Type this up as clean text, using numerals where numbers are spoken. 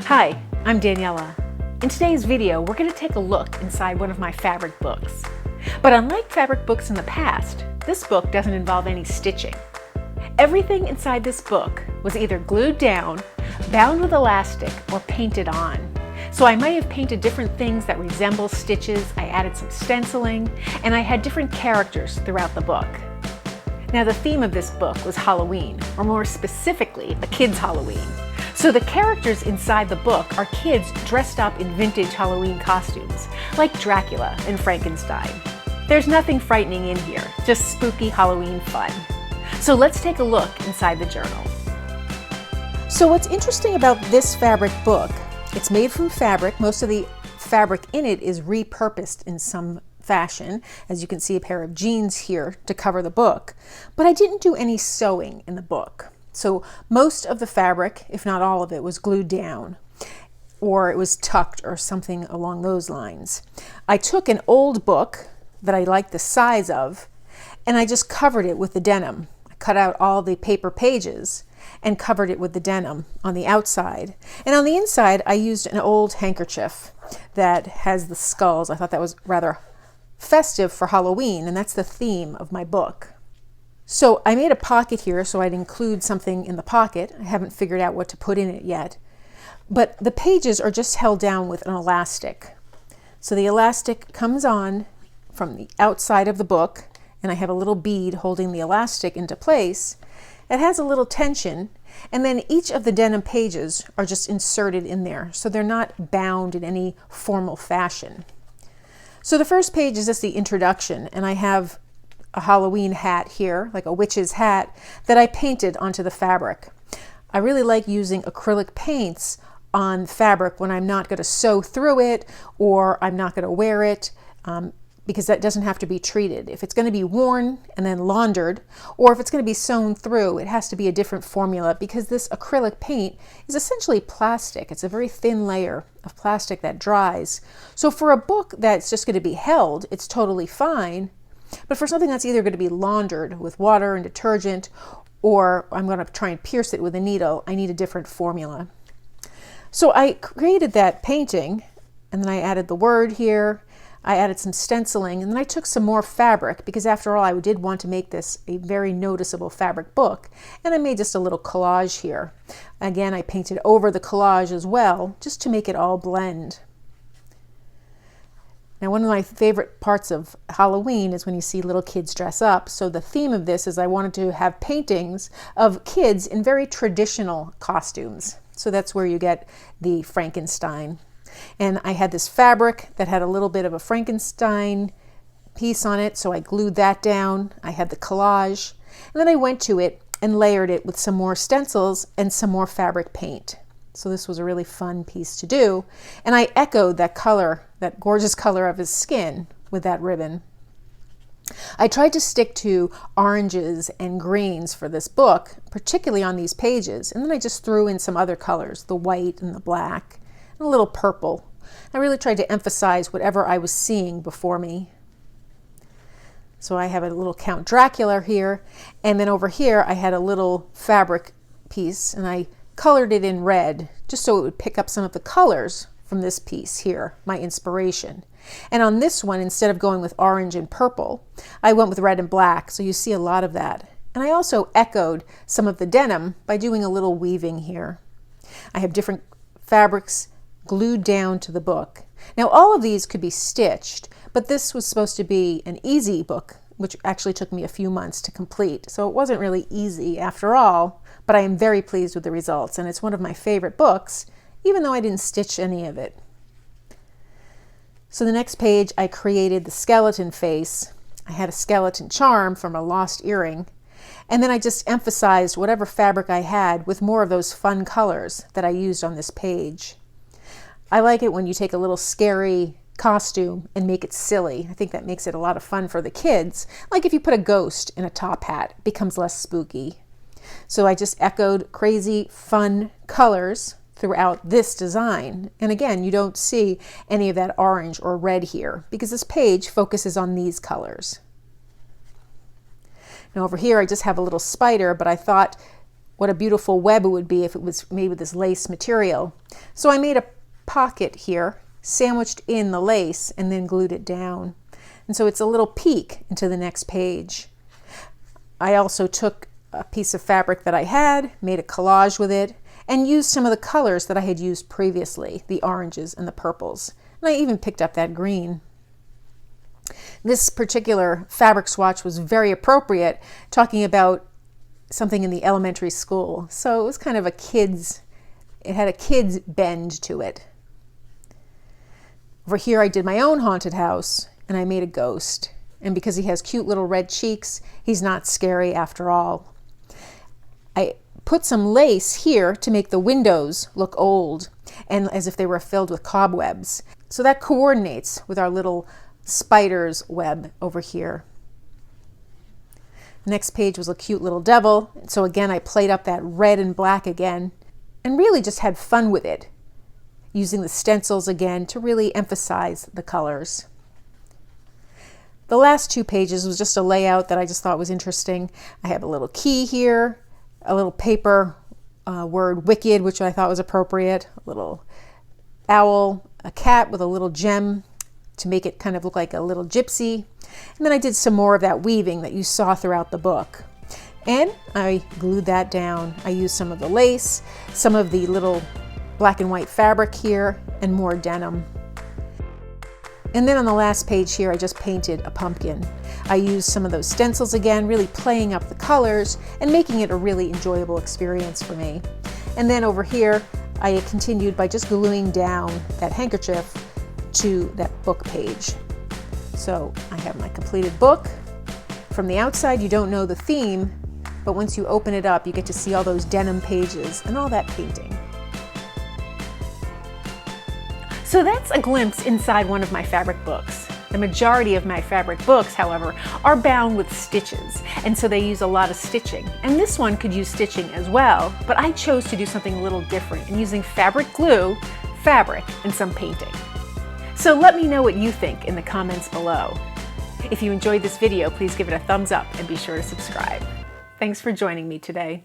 Hi, I'm Daniela. In today's video, we're going to take a look inside one of my fabric books. But unlike fabric books in the past, this book doesn't involve any stitching. Everything inside this book was either glued down, bound with elastic, or painted on. So I might have painted different things that resemble stitches, I added some stenciling, and I had different characters throughout the book. Now the theme of this book was Halloween, or more specifically, a kid's Halloween. So the characters inside the book are kids dressed up in vintage Halloween costumes, like Dracula and Frankenstein. There's nothing frightening in here, just spooky Halloween fun. So let's take a look inside the journal. So what's interesting about this fabric book, it's made from fabric. Most of the fabric in it is repurposed in some fashion. As you can see, a pair of jeans here to cover the book. But I didn't do any sewing in the book. So most of the fabric, if not all of it, was glued down, or it was tucked or something along those lines. I took an old book that I liked the size of, and I just covered it with the denim. I cut out all the paper pages and covered it with the denim on the outside. And on the inside, I used an old handkerchief that has the skulls. I thought that was rather festive for Halloween, and that's the theme of my book. So I made a pocket here so I'd include something in the pocket. I haven't figured out what to put in it yet. But the pages are just held down with an elastic. So the elastic comes on from the outside of the book, and I have a little bead holding the elastic into place. It has a little tension, and then each of the denim pages are just inserted in there, so they're not bound in any formal fashion. So the first page is just the introduction, and I have a Halloween hat here, like a witch's hat, that I painted onto the fabric. I really like using acrylic paints on fabric when I'm not going to sew through it or I'm not going to wear it, because that doesn't have to be treated. If it's going to be worn and then laundered, or if it's going to be sewn through, it has to be a different formula, because this acrylic paint is essentially plastic. It's a very thin layer of plastic that dries. So for a book that's just going to be held, it's totally fine. But for something that's either going to be laundered with water and detergent, or I'm going to try and pierce it with a needle, I need a different formula. So I created that painting, and then I added the word here. I added some stenciling, and then I took some more fabric, because after all, I did want to make this a very noticeable fabric book, and I made just a little collage here. Again, I painted over the collage as well, just to make it all blend. Now, one of my favorite parts of Halloween is when you see little kids dress up. So the theme of this is I wanted to have paintings of kids in very traditional costumes. So that's where you get the Frankenstein. And I had this fabric that had a little bit of a Frankenstein piece on it, so I glued that down. I had the collage, and then I went to it and layered it with some more stencils and some more fabric paint. So this was a really fun piece to do. And I echoed that color, that gorgeous color of his skin, with that ribbon. I tried to stick to oranges and greens for this book, particularly on these pages. And then I just threw in some other colors, the white and the black, and a little purple. I really tried to emphasize whatever I was seeing before me. So I have a little Count Dracula here. And then over here, I had a little fabric piece, and I colored it in red just so it would pick up some of the colors from this piece here, my inspiration. And on this one, instead of going with orange and purple, I went with red and black, so you see a lot of that. And I also echoed some of the denim by doing a little weaving here. I have different fabrics glued down to the book. Now all of these could be stitched, but this was supposed to be an easy book, which actually took me a few months to complete. So it wasn't really easy after all, but I am very pleased with the results, and it's one of my favorite books, even though I didn't stitch any of it. So the next page, I created the skeleton face. I had a skeleton charm from a lost earring, and then I just emphasized whatever fabric I had with more of those fun colors that I used on this page. I like it when you take a little scary costume and make it silly. I think that makes it a lot of fun for the kids. Like if you put a ghost in a top hat, it becomes less spooky. So I just echoed crazy, fun colors throughout this design. And again, you don't see any of that orange or red here because this page focuses on these colors. Now over here, I just have a little spider, but I thought what a beautiful web it would be if it was made with this lace material. So I made a pocket here, sandwiched in the lace, and then glued it down. And so it's a little peek into the next page. I also took a piece of fabric that I had, made a collage with it, and used some of the colors that I had used previously, the oranges and the purples. And I even picked up that green. This particular fabric swatch was very appropriate, talking about something in the elementary school. So it was kind of it had a kid's bend to it. Over here I did my own haunted house, and I made a ghost. And because he has cute little red cheeks, he's not scary after all. I put some lace here to make the windows look old and as if they were filled with cobwebs. So that coordinates with our little spider's web over here. The next page was a cute little devil. So again, I played up that red and black again and really just had fun with it, using the stencils again to really emphasize the colors. The last 2 pages was just a layout that I just thought was interesting. I have a little key here, a little paper word wicked, which I thought was appropriate, a little owl, a cat with a little gem to make it kind of look like a little gypsy. And then I did some more of that weaving that you saw throughout the book. And I glued that down. I used some of the lace, some of the little black and white fabric here, and more denim. And then on the last page here, I just painted a pumpkin. I used some of those stencils again, really playing up the colors and making it a really enjoyable experience for me. And then over here, I continued by just gluing down that handkerchief to that book page. So I have my completed book. From the outside, you don't know the theme, but once you open it up, you get to see all those denim pages and all that painting. So that's a glimpse inside one of my fabric books. The majority of my fabric books, however, are bound with stitches, and so they use a lot of stitching. And this one could use stitching as well, but I chose to do something a little different and using fabric glue, fabric, and some painting. So let me know what you think in the comments below. If you enjoyed this video, please give it a thumbs up and be sure to subscribe. Thanks for joining me today.